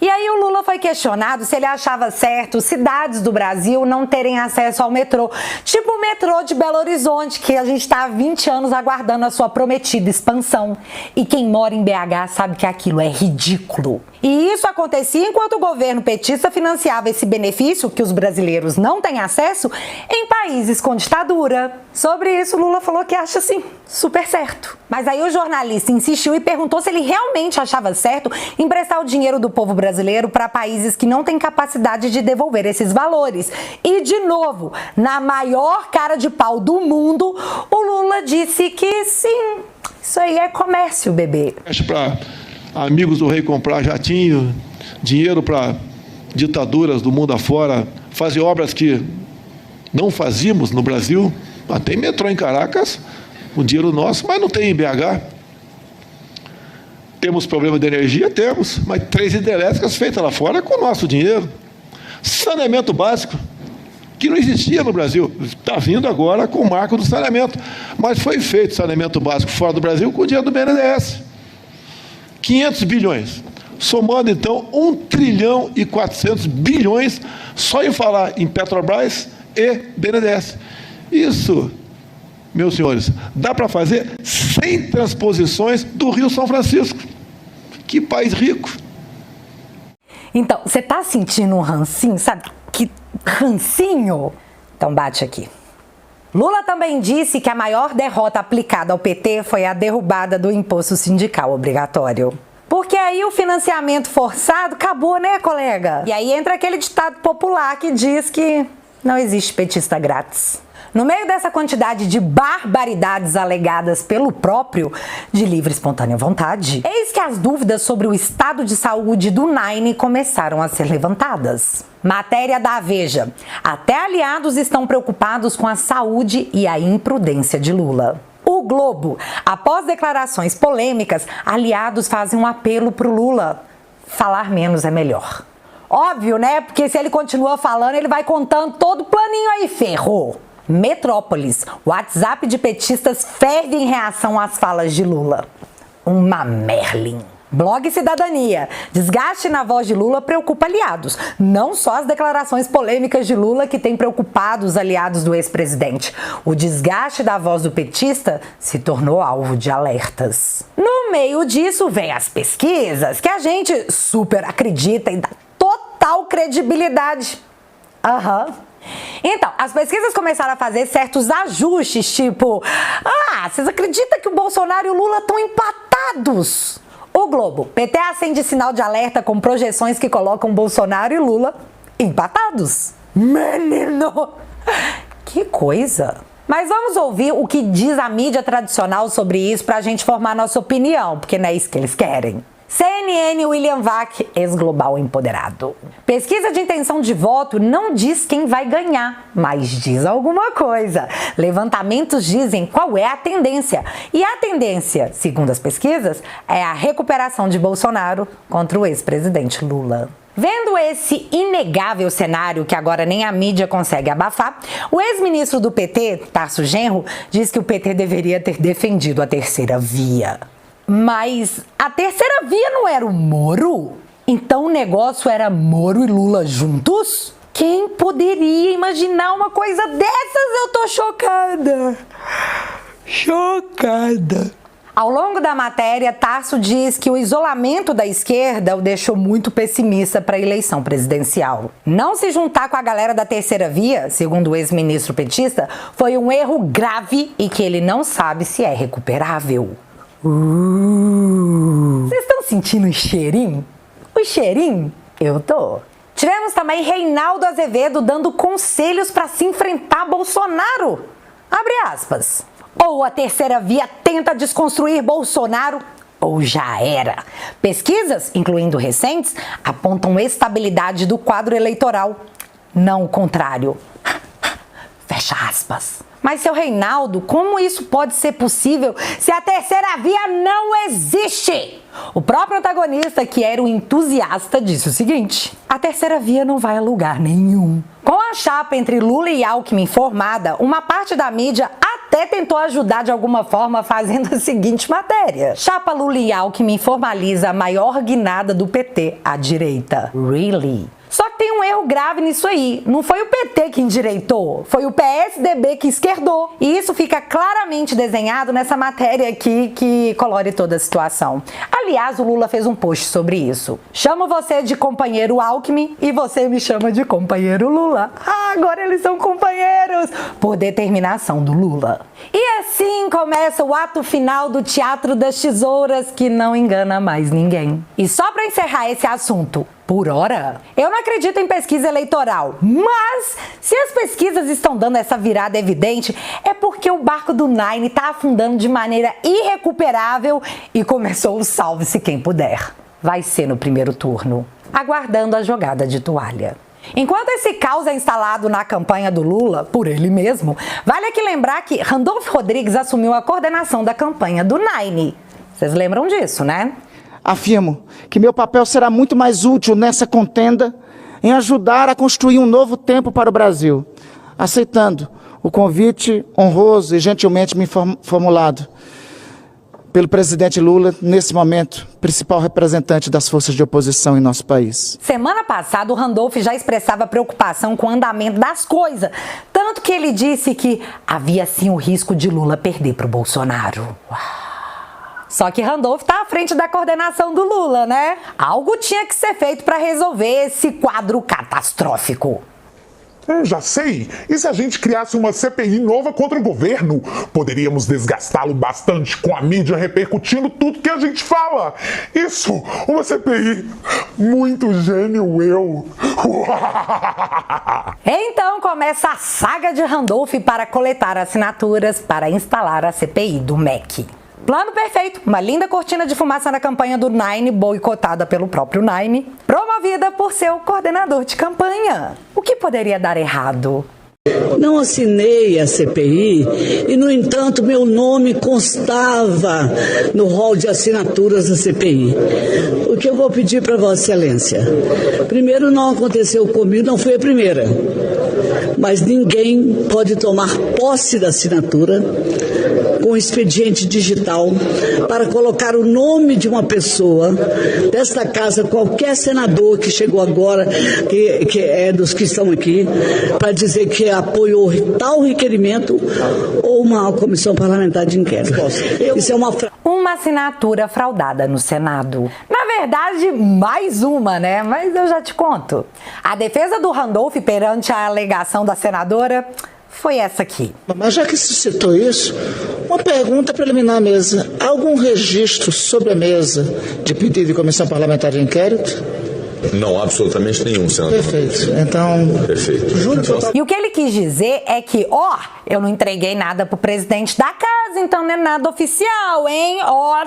E aí o Lula foi questionado se ele achava certo cidades do Brasil não terem acesso ao metrô. Tipo o metrô de Belo Horizonte, que a gente está há 20 anos aguardando a sua prometida expansão. E quem mora em BH sabe que aquilo é ridículo. E isso acontecia enquanto o governo petista financiava esse benefício, que os brasileiros não têm acesso, em países com ditadura. Sobre isso, Lula falou que acha, assim, super certo. Mas aí o jornalista insistiu e perguntou se ele realmente achava certo emprestar o dinheiro do povo brasileiro para países que não têm capacidade de devolver esses valores. E, de novo, na maior cara de pau do mundo, o Lula disse que sim, isso aí é comércio, bebê. Para amigos do rei comprar jatinho, dinheiro para ditaduras do mundo afora, fazer obras que não fazíamos no Brasil. Tem metrô em Caracas, com dinheiro nosso, mas não tem em BH. Temos problema de energia? Temos, mas 3 hidrelétricas feitas lá fora com o nosso dinheiro. Saneamento básico, que não existia no Brasil, está vindo agora com o marco do saneamento. Mas foi feito saneamento básico fora do Brasil com o dinheiro do BNDES. 500 bilhões. Somando, então, 1 trilhão e 400 bilhões só em falar em Petrobras e BNDES. Isso, meus senhores, dá para fazer 100 transposições do Rio São Francisco. Que país rico. Então, você tá sentindo um rancinho, sabe? Que rancinho? Então bate aqui. Lula também disse que a maior derrota aplicada ao PT foi a derrubada do imposto sindical obrigatório. Porque aí o financiamento forçado acabou, né, colega? E aí entra aquele ditado popular que diz que não existe petista grátis. No meio dessa quantidade de barbaridades alegadas pelo próprio, de livre e espontânea vontade, eis que as dúvidas sobre o estado de saúde do Nine começaram a ser levantadas. Matéria da Veja. Até aliados estão preocupados com a saúde e a imprudência de Lula. O Globo. Após declarações polêmicas, aliados fazem um apelo pro Lula. Falar menos é melhor. Óbvio, né? Porque se ele continua falando, ele vai contando todo o planinho aí, ferrou. Metrópolis. WhatsApp de petistas ferve em reação às falas de Lula. Uma Merlin. Blog Cidadania. Desgaste na voz de Lula preocupa aliados. Não só as declarações polêmicas de Lula que têm preocupado os aliados do ex-presidente. O desgaste da voz do petista se tornou alvo de alertas. No meio disso vem as pesquisas, que a gente super acredita e dá total credibilidade. Então, as pesquisas começaram a fazer certos ajustes, tipo, vocês acreditam que o Bolsonaro e o Lula estão empatados? O Globo. PT acende sinal de alerta com projeções que colocam Bolsonaro e Lula empatados. Menino! Que coisa! Mas vamos ouvir o que diz a mídia tradicional sobre isso pra gente formar nossa opinião, porque não é isso que eles querem. CNN William Vac, ex-global empoderado. Pesquisa de intenção de voto não diz quem vai ganhar, mas diz alguma coisa. Levantamentos dizem qual é a tendência. E a tendência, segundo as pesquisas, é a recuperação de Bolsonaro contra o ex-presidente Lula. Vendo esse inegável cenário que agora nem a mídia consegue abafar, o ex-ministro do PT, Tarso Genro, diz que o PT deveria ter defendido a terceira via. Mas a terceira via não era o Moro? Então o negócio era Moro e Lula juntos? Quem poderia imaginar uma coisa dessas? Eu tô chocada. Chocada. Ao longo da matéria, Tarso diz que o isolamento da esquerda o deixou muito pessimista para a eleição presidencial. Não se juntar com a galera da terceira via, segundo o ex-ministro petista, foi um erro grave e que ele não sabe se é recuperável. Vocês estão sentindo o cheirinho? O cheirinho? Eu tô. Tivemos também Reinaldo Azevedo dando conselhos para se enfrentar Bolsonaro. Abre aspas. Ou a terceira via tenta desconstruir Bolsonaro, ou já era. Pesquisas, incluindo recentes, apontam estabilidade do quadro eleitoral, não o contrário. Fecha aspas. Mas, seu Reinaldo, como isso pode ser possível se a terceira via não existe? O próprio antagonista, que era um entusiasta, disse o seguinte: a terceira via não vai a lugar nenhum. Com a chapa entre Lula e Alckmin formada, uma parte da mídia até tentou ajudar de alguma forma fazendo a seguinte matéria: Chapa Lula e Alckmin formaliza a maior guinada do PT à direita. Really? Só que tem um erro grave nisso aí. Não foi o PT que endireitou, foi o PSDB que esquerdou. E isso fica claramente desenhado nessa matéria aqui que colore toda a situação. Aliás, o Lula fez um post sobre isso. Chamo você de companheiro Alckmin e você me chama de companheiro Lula. Ah, agora eles são companheiros, por determinação do Lula. E assim começa o ato final do Teatro das Tesouras, que não engana mais ninguém. E só para encerrar esse assunto, por hora, eu não acredito em pesquisa eleitoral, mas se as pesquisas estão dando essa virada evidente, é porque o barco do Nine está afundando de maneira irrecuperável e começou o salve-se quem puder. Vai ser no primeiro turno, aguardando a jogada de toalha. Enquanto esse caos é instalado na campanha do Lula, por ele mesmo, vale aqui lembrar que Randolfo Rodrigues assumiu a coordenação da campanha do Nine. Vocês lembram disso, né? Afirmo que meu papel será muito mais útil nessa contenda em ajudar a construir um novo tempo para o Brasil, aceitando o convite honroso e gentilmente me formulado pelo presidente Lula, nesse momento, principal representante das forças de oposição em nosso país. Semana passada, o Randolph já expressava preocupação com o andamento das coisas, tanto que ele disse que havia sim o risco de Lula perder para o Bolsonaro. Só que Randolph está à frente da coordenação do Lula, né? Algo tinha que ser feito para resolver esse quadro catastrófico. Já sei. E se a gente criasse uma CPI nova contra o governo? Poderíamos desgastá-lo bastante com a mídia repercutindo tudo que a gente fala. Isso, uma CPI. Muito gênio eu. Então começa a saga de Randolph para coletar assinaturas para instalar a CPI do MEC. Plano perfeito, uma linda cortina de fumaça na campanha do Nine, boicotada pelo próprio Nine, promovida por seu coordenador de campanha. O que poderia dar errado? Não assinei a CPI e, no entanto, meu nome constava no rol de assinaturas da CPI. O que eu vou pedir para Vossa Excelência? Primeiro, não aconteceu comigo, não fui a primeira. Mas ninguém pode tomar posse da assinatura com expediente digital para colocar o nome de uma pessoa desta casa, qualquer senador que chegou agora, que é dos que estão aqui, para dizer que apoiou tal requerimento ou uma comissão parlamentar de inquérito. Isso é uma assinatura fraudada no Senado. Na verdade, mais uma, né? Mas eu já te conto. A defesa do Randolph perante a alegação da senadora foi essa aqui. Mas já que se citou isso, uma pergunta preliminar à mesa. Há algum registro sobre a mesa de pedido de comissão parlamentar de inquérito? Não, absolutamente nenhum, senador. Perfeito. Então... Perfeito. E o que ele quis dizer é que, eu não entreguei nada pro presidente da casa, então não é nada oficial, hein?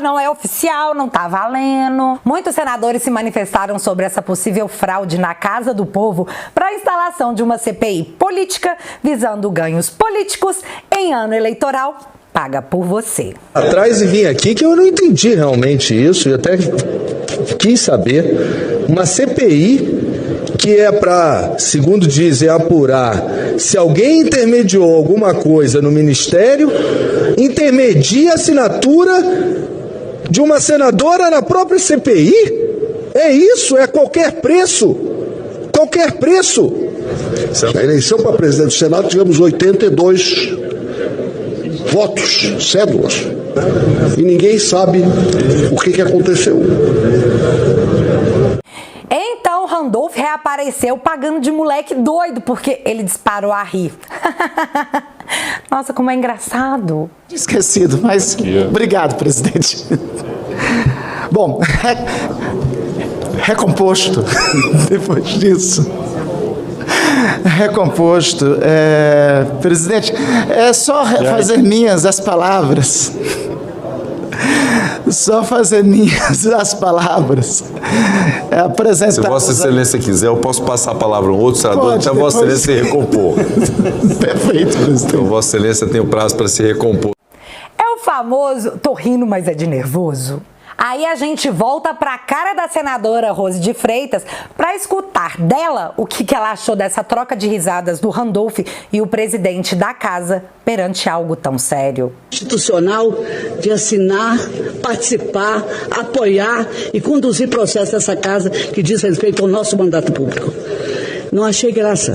Não é oficial, não tá valendo. Muitos senadores se manifestaram sobre essa possível fraude na Casa do Povo para a instalação de uma CPI política visando ganhos políticos em ano eleitoral. Paga por você. Atrás e vim aqui que eu não entendi realmente isso e até quis saber. Uma CPI que é para, segundo dizem, apurar se alguém intermediou alguma coisa no Ministério, intermedia a assinatura de uma senadora na própria CPI? É isso, é qualquer preço. Qualquer preço. Na eleição para presidente do Senado tivemos 82 votos, cédulas, e ninguém sabe o que aconteceu. Então Randolph reapareceu pagando de moleque doido, porque ele disparou a rir. Nossa, como é engraçado. Esquecido, mas obrigado, presidente. Bom, recomposto, depois disso... Recomposto. Presidente, é só fazer minhas as palavras. Só fazer minhas as palavras. Apresentar... Se Vossa Excelência quiser, eu posso passar a palavra a um outro senador até Vossa Excelência se recompor. Perfeito, presidente. Então, Vossa Excelência tem o prazo para se recompor. É o famoso, tô rindo, mas é de nervoso. Aí a gente volta para a cara da senadora Rose de Freitas para escutar dela o que ela achou dessa troca de risadas do Randolph e o presidente da casa perante algo tão sério. Institucional de assinar, participar, apoiar e conduzir processo dessa casa que diz respeito ao nosso mandato público. Não achei graça.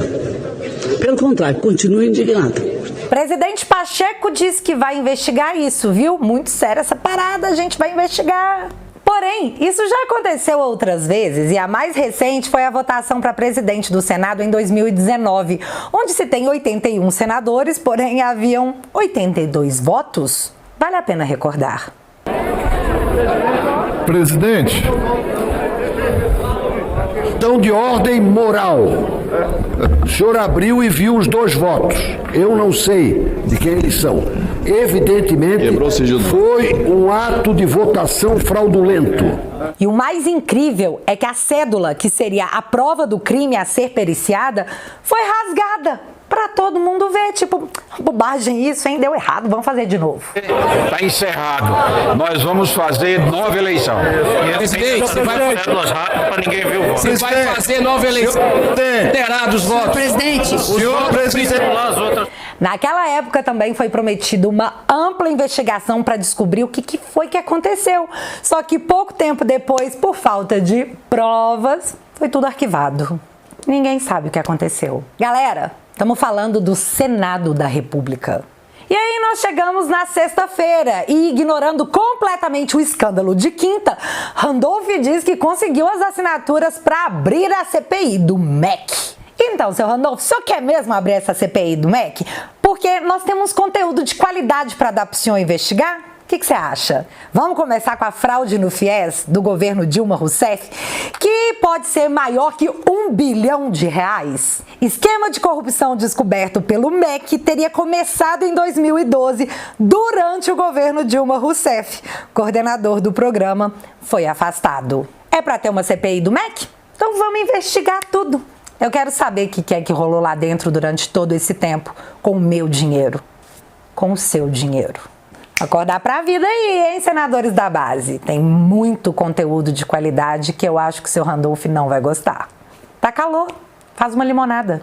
Pelo contrário, continuo indignado. Presidente Pacheco disse que vai investigar isso, viu? Muito séria essa parada, a gente vai investigar. Porém, isso já aconteceu outras vezes e a mais recente foi a votação para presidente do Senado em 2019, onde se tem 81 senadores, porém haviam 82 votos. Vale a pena recordar. Presidente, questão de ordem moral. O senhor abriu e viu os 2 votos. Eu não sei de quem eles são. Evidentemente, foi um ato de votação fraudulento. E o mais incrível é que a cédula, que seria a prova do crime a ser periciada, foi rasgada para todo mundo ver. Tipo, bobagem isso, hein? Deu errado, vamos fazer de novo. Está encerrado. Nós vamos fazer nova eleição. Presidente, você vai fazer nova eleição. Terá dos votos. Presidente. Senhor presidente. Naquela época também foi prometida uma ampla investigação para descobrir o que foi que aconteceu. Só que pouco tempo depois, por falta de provas, foi tudo arquivado. Ninguém sabe o que aconteceu. Galera, estamos falando do Senado da República. E aí nós chegamos na sexta-feira e, ignorando completamente o escândalo de quinta, Randolph diz que conseguiu as assinaturas para abrir a CPI do MEC. Então, seu Randolph, o senhor quer mesmo abrir essa CPI do MEC? Porque nós temos conteúdo de qualidade para dar para o senhor investigar? O que você acha? Vamos começar com a fraude no FIES do governo Dilma Rousseff, que pode ser maior que R$1 bilhão. Esquema de corrupção descoberto pelo MEC teria começado em 2012, durante o governo Dilma Rousseff. O coordenador do programa foi afastado. É para ter uma CPI do MEC? Então vamos investigar tudo. Eu quero saber o que é que rolou lá dentro durante todo esse tempo com o meu dinheiro, com o seu dinheiro. Acordar pra vida aí, hein, senadores da base? Tem muito conteúdo de qualidade que eu acho que o seu Randolph não vai gostar. Tá calor, faz uma limonada.